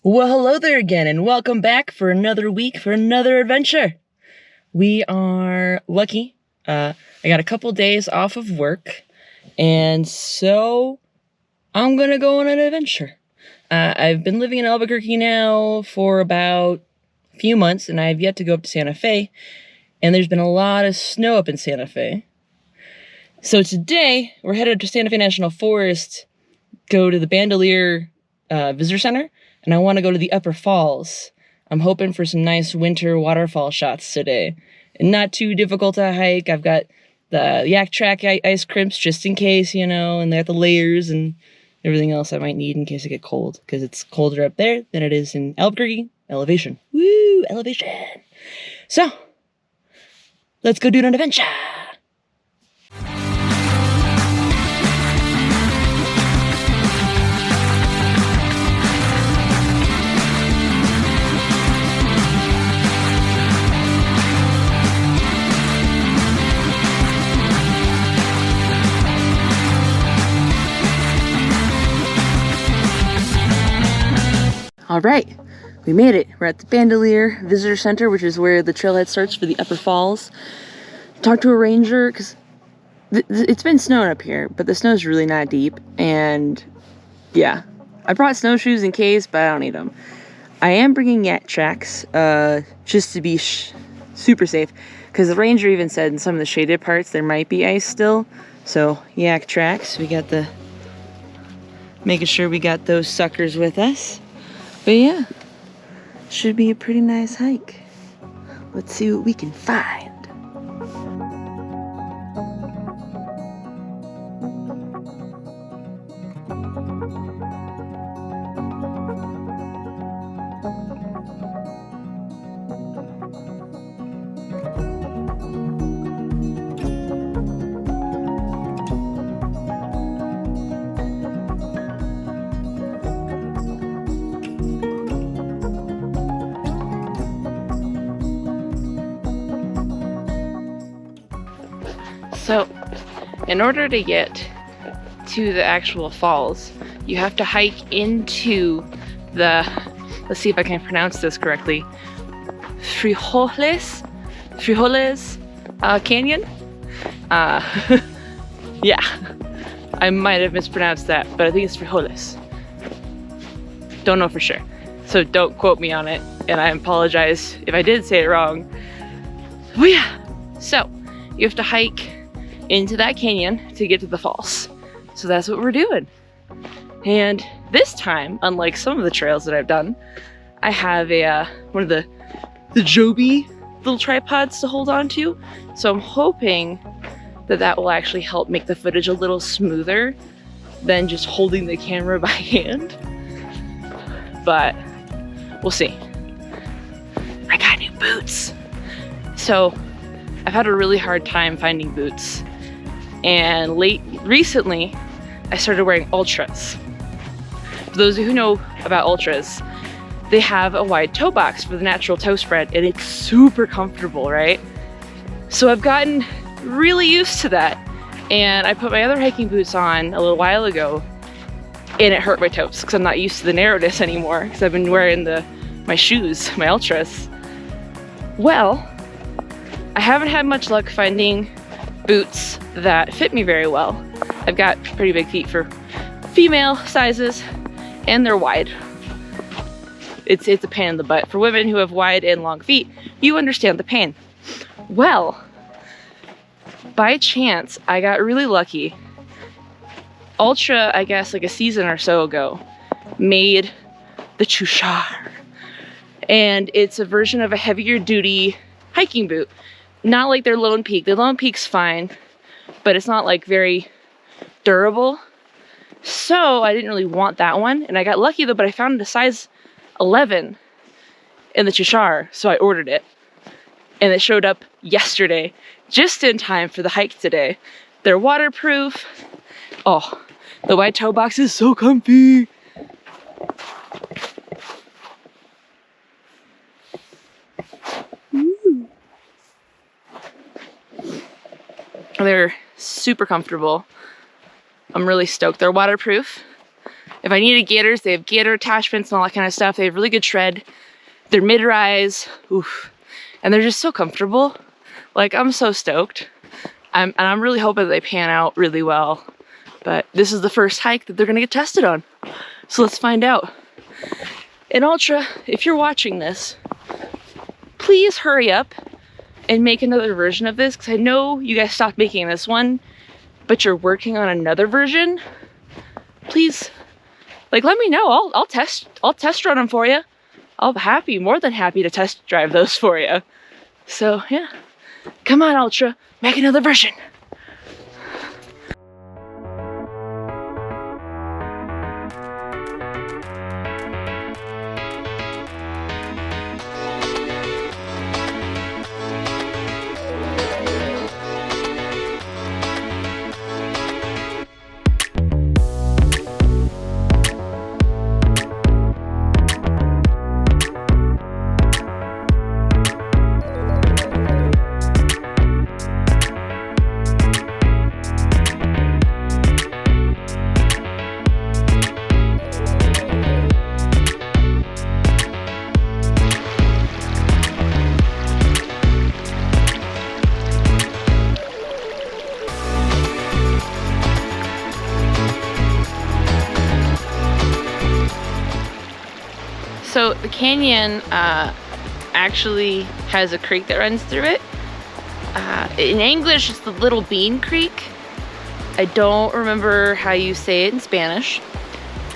Well, hello there again, and welcome back for another week for another adventure. We are lucky. I got a couple days off of work, and so I'm gonna go on an adventure. I've been living in Albuquerque now for about a few months, and I have yet to go up to Santa Fe, and there's been a lot of snow up in Santa Fe. So today, we're headed to Santa Fe National Forest, go to the Bandelier Visitor Center, and I want to go to the Upper Falls. I'm hoping for some nice winter waterfall shots today. And not too difficult to hike. I've got the Yak Track ice crimps just in case, and they got the layers and everything else I might need in case I get cold. Because it's colder up there than it is in Albuquerque. Elevation. Woo! Elevation! So, let's go do an adventure! All right, we made it. We're at the Bandelier Visitor Center, which is where the trailhead starts for the Upper Falls. Talked to a ranger, because it's been snowing up here, but the snow's really not deep, and yeah. I brought snowshoes in case, but I don't need them. I am bringing Yak Tracks, just to be super safe, because the ranger even said in some of the shaded parts there might be ice still, so Yak Tracks. We got making sure we got those suckers with us. But yeah, should be a pretty nice hike. Let's see what we can find. So, in order to get to the actual falls, you have to hike into the, let's see if I can pronounce this correctly, Frijoles Canyon? Yeah, I might have mispronounced that, but I think it's Frijoles. Don't know for sure, so don't quote me on it, and I apologize if I did say it wrong. But yeah, so you have to hike into that canyon to get to the falls. So that's what we're doing. And this time, unlike some of the trails that I've done, I have one of the Joby little tripods to hold on to. So I'm hoping that will actually help make the footage a little smoother than just holding the camera by hand. But we'll see. I got new boots. So I've had a really hard time finding boots. And recently, I started wearing Ultras. For those who know about Ultras, they have a wide toe box for the natural toe spread, and it's super comfortable, right? So I've gotten really used to that, and I put my other hiking boots on a little while ago, and it hurt my toes because I'm not used to the narrowness anymore because I've been wearing my shoes, my Ultras. Well, I haven't had much luck finding boots that fit me very well. I've got pretty big feet for female sizes, and they're wide. It's a pain in the butt. For women who have wide and long feet, you understand the pain. Well, by chance, I got really lucky. Ultra, I guess like a season or so ago, made the Chuchar. And it's a version of a heavier duty hiking boot. Not like their Lone Peak. The Lone Peak's fine, but it's not like very durable. So I didn't really want that one. And I got lucky though, but I found a size 11 in the Chuchar, so I ordered it. And it showed up yesterday, just in time for the hike today. They're waterproof. Oh, the wide toe box is so comfy. They're super comfortable. I'm really stoked. They're waterproof. If I needed gaiters, they have gaiter attachments and all that kind of stuff. They have really good tread. They're mid-rise, oof, and they're just so comfortable. Like, I'm so stoked. And I'm really hoping that they pan out really well. But this is the first hike that they're gonna get tested on. So let's find out. And Ultra, if you're watching this, please hurry up and make another version of this, because I know you guys stopped making this one, but you're working on another version. Please, like, let me know. I'll test run them for you. I'll be more than happy to test drive those for you. So yeah, come on Ultra, make another version. So the canyon actually has a creek that runs through it. In English, it's the Little Bean Creek. I don't remember how you say it in Spanish,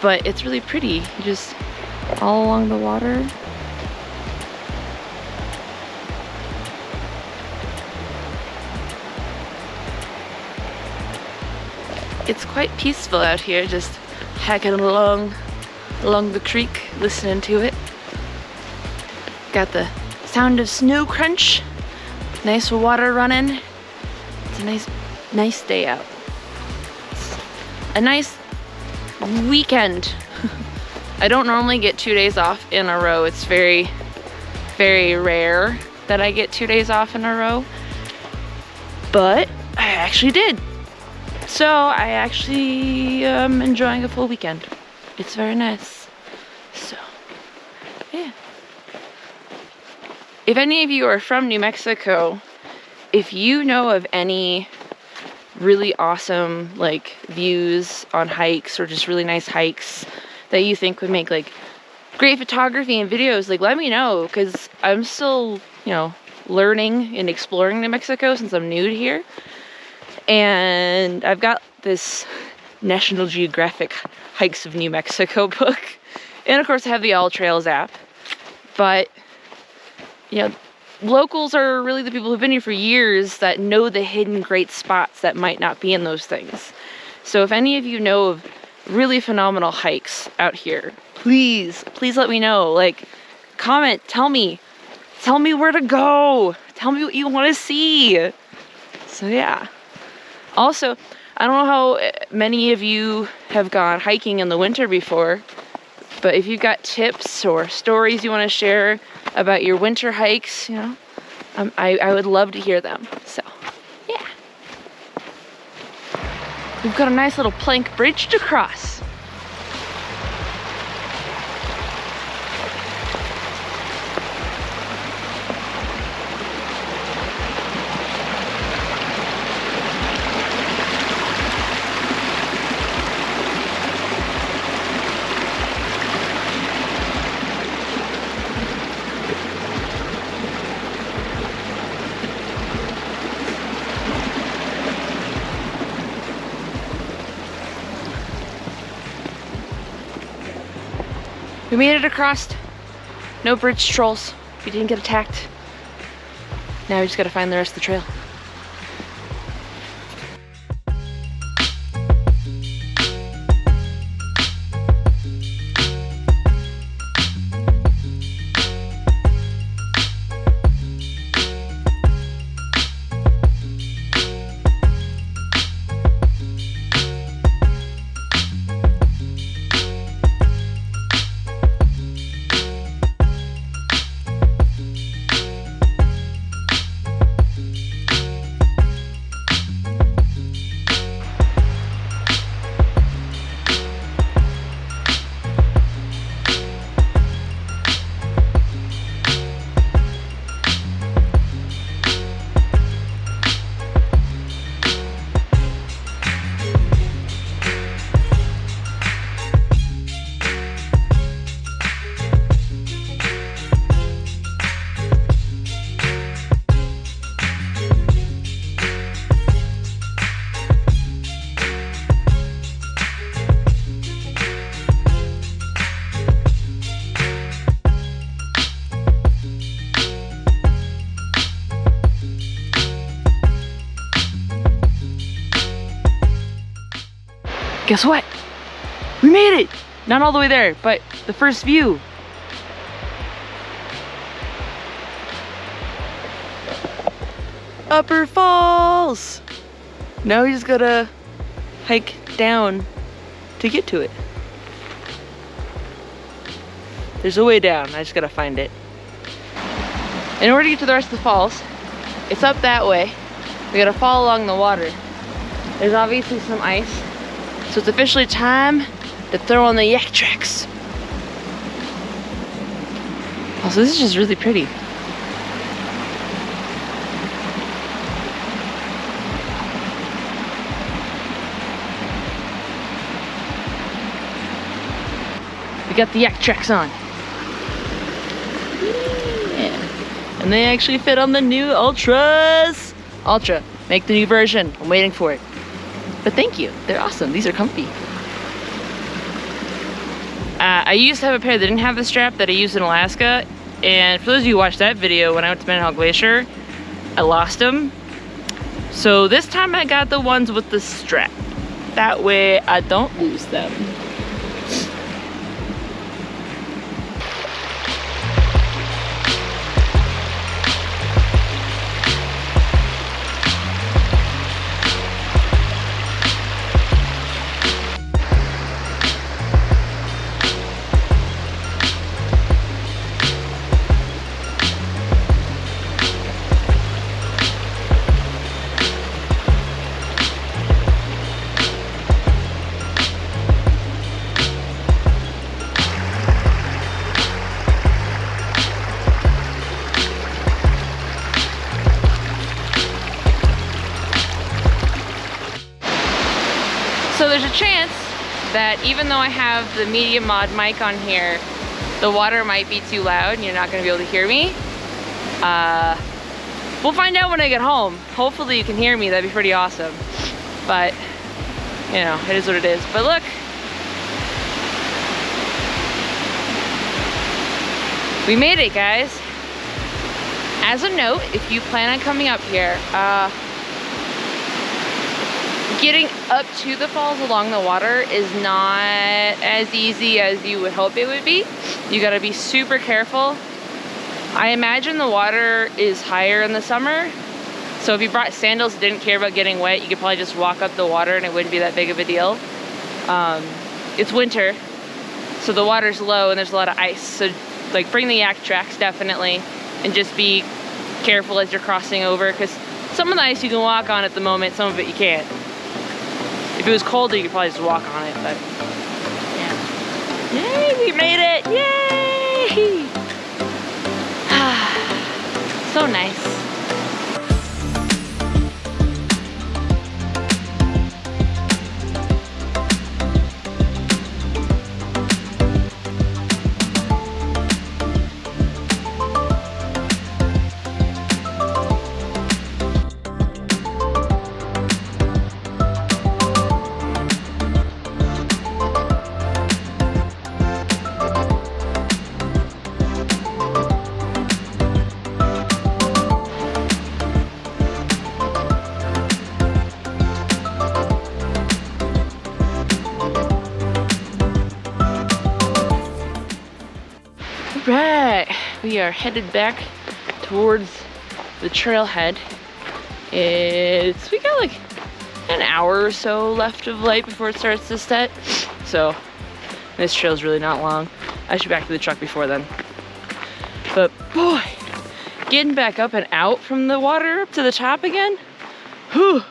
but it's really pretty. You just all along the water. It's quite peaceful out here, just hiking along the creek, listening to it. Got the sound of snow crunch, nice water running. It's a nice day out. It's a nice weekend. I don't normally get 2 days off in a row. It's very, very rare that I get 2 days off in a row, but I actually did. So I actually am enjoying a full weekend. It's very nice. So, yeah. If any of you are from New Mexico, if you know of any really awesome like views on hikes or just really nice hikes that you think would make like great photography and videos, like let me know, because I'm still, you know, learning and exploring New Mexico since I'm new to here. And I've got this National Geographic Hikes of New Mexico book. And of course I have the All Trails app. But, you know, locals are really the people who've been here for years that know the hidden great spots that might not be in those things. So if any of you know of really phenomenal hikes out here, please let me know. Like, comment, tell me where to go. Tell me what you want to see. So yeah. Also, I don't know how many of you have gone hiking in the winter before, but if you've got tips or stories you want to share about your winter hikes, you know, I would love to hear them. So, yeah. We've got a nice little plank bridge to cross. We made it across. No bridge trolls. We didn't get attacked. Now we just gotta find the rest of the trail. Guess what? We made it! Not all the way there, but the first view. Upper Falls! Now we just gotta hike down to get to it. There's a way down, I just gotta find it. In order to get to the rest of the falls, it's up that way. We gotta follow along the water. There's obviously some ice, so it's officially time to throw on the yak tracks. Also, this is just really pretty. We got the yak tracks on. Yeah. And they actually fit on the new Ultras. Ultra, make the new version. I'm waiting for it. But thank you, they're awesome. These are comfy. I used to have a pair that didn't have the strap that I used in Alaska. And for those of you who watched that video, when I went to Mendenhall Glacier, I lost them. So this time I got the ones with the strap. That way I don't lose them. So there's a chance that even though I have the medium mod mic on here, the water might be too loud and you're not going to be able to hear me. We'll find out when I get home. Hopefully you can hear me, that'd be pretty awesome. But, you know, it is what it is. But look. We made it, guys. As a note, if you plan on coming up here, getting up to the falls along the water is not as easy as you would hope it would be. You gotta be super careful. I imagine the water is higher in the summer, so if you brought sandals and didn't care about getting wet, you could probably just walk up the water and it wouldn't be that big of a deal. It's winter, so the water's low and there's a lot of ice, so like bring the yak tracks definitely, and just be careful as you're crossing over, because some of the ice you can walk on at the moment, some of it you can't. If it was colder, you could probably just walk on it, but yeah. Yay, we made it! Yay! So nice. Right, we are headed back towards the trailhead. We got like an hour or so left of light before it starts to set. So this trail's really not long. I should be back to the truck before then. But boy, getting back up and out from the water up to the top again. Whew,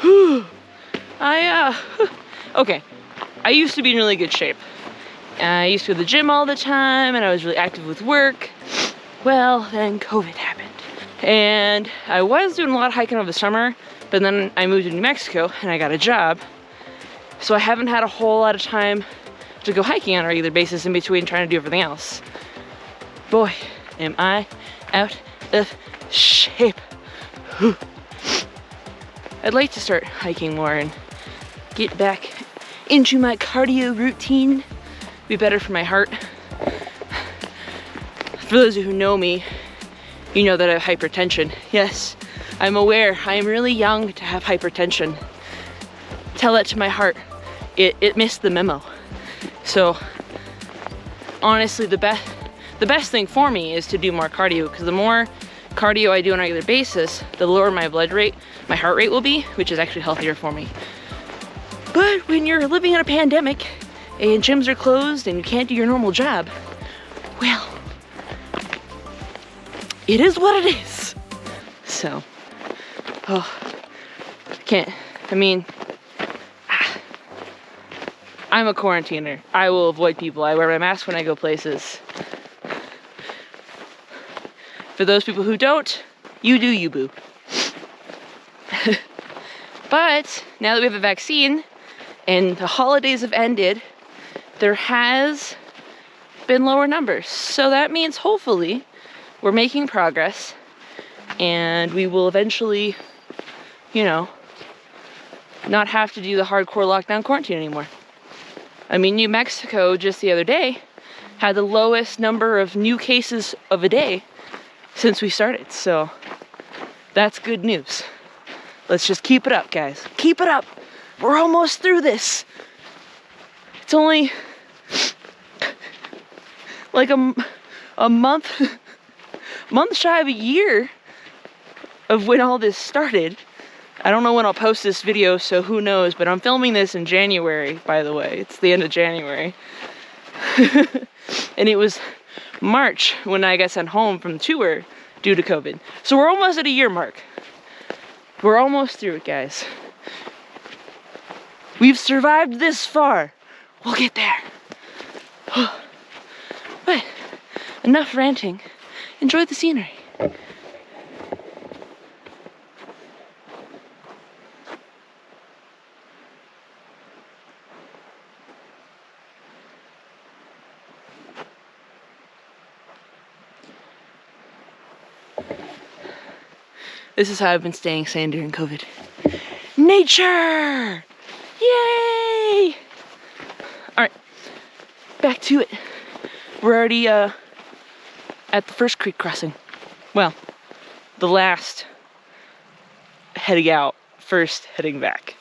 whew. Okay, I used to be in really good shape. I used to go to the gym all the time and I was really active with work. Well, then COVID happened. And I was doing a lot of hiking over the summer, but then I moved to New Mexico and I got a job. So I haven't had a whole lot of time to go hiking on a regular basis in between trying to do everything else. Boy, am I out of shape. Whew. I'd like to start hiking more and get back into my cardio routine. Be better for my heart. For those of you who know me, you know that I have hypertension. Yes, I'm aware I am really young to have hypertension. Tell that to my heart. it missed the memo. So honestly, the best thing for me is to do more cardio, because the more cardio I do on a regular basis, the lower my heart rate will be, which is actually healthier for me. But when you're living in a pandemic and gyms are closed and you can't do your normal job, well, it is what it is. So, I'm a quarantiner. I will avoid people. I wear my mask when I go places. For those people who don't, you do you, boo. But now that we have a vaccine and the holidays have ended, there has been lower numbers. So that means hopefully we're making progress and we will eventually, you know, not have to do the hardcore lockdown quarantine anymore. I mean, New Mexico just the other day had the lowest number of new cases of a day since we started. So that's good news. Let's just keep it up, guys. Keep it up. We're almost through this. It's only like a month shy of a year of when all this started. I don't know when I'll post this video, so who knows, but I'm filming this in January, by the way. It's the end of January. And it was March when I got sent home from tour due to COVID. So we're almost at a year mark. We're almost through it, guys. We've survived this far. We'll get there. But enough ranting. Enjoy the scenery. This is how I've been staying sane during COVID. Nature! Yay! Alright, back to it. We're already at the first creek crossing. Well, the last heading out, first heading back.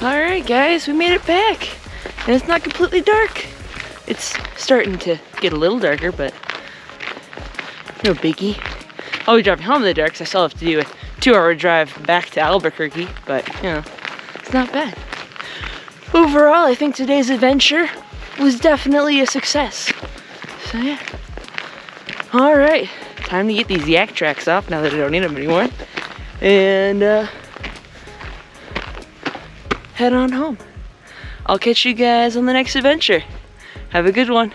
Alright guys, we made it back. And it's not completely dark. It's starting to get a little darker, but no biggie. I'll be driving home in the dark because I still have to do a 2-hour drive back to Albuquerque, but you know, it's not bad. Overall, I think today's adventure was definitely a success. So yeah. Alright, time to get these yak tracks off now that I don't need them anymore. And head on home. I'll catch you guys on the next adventure. Have a good one.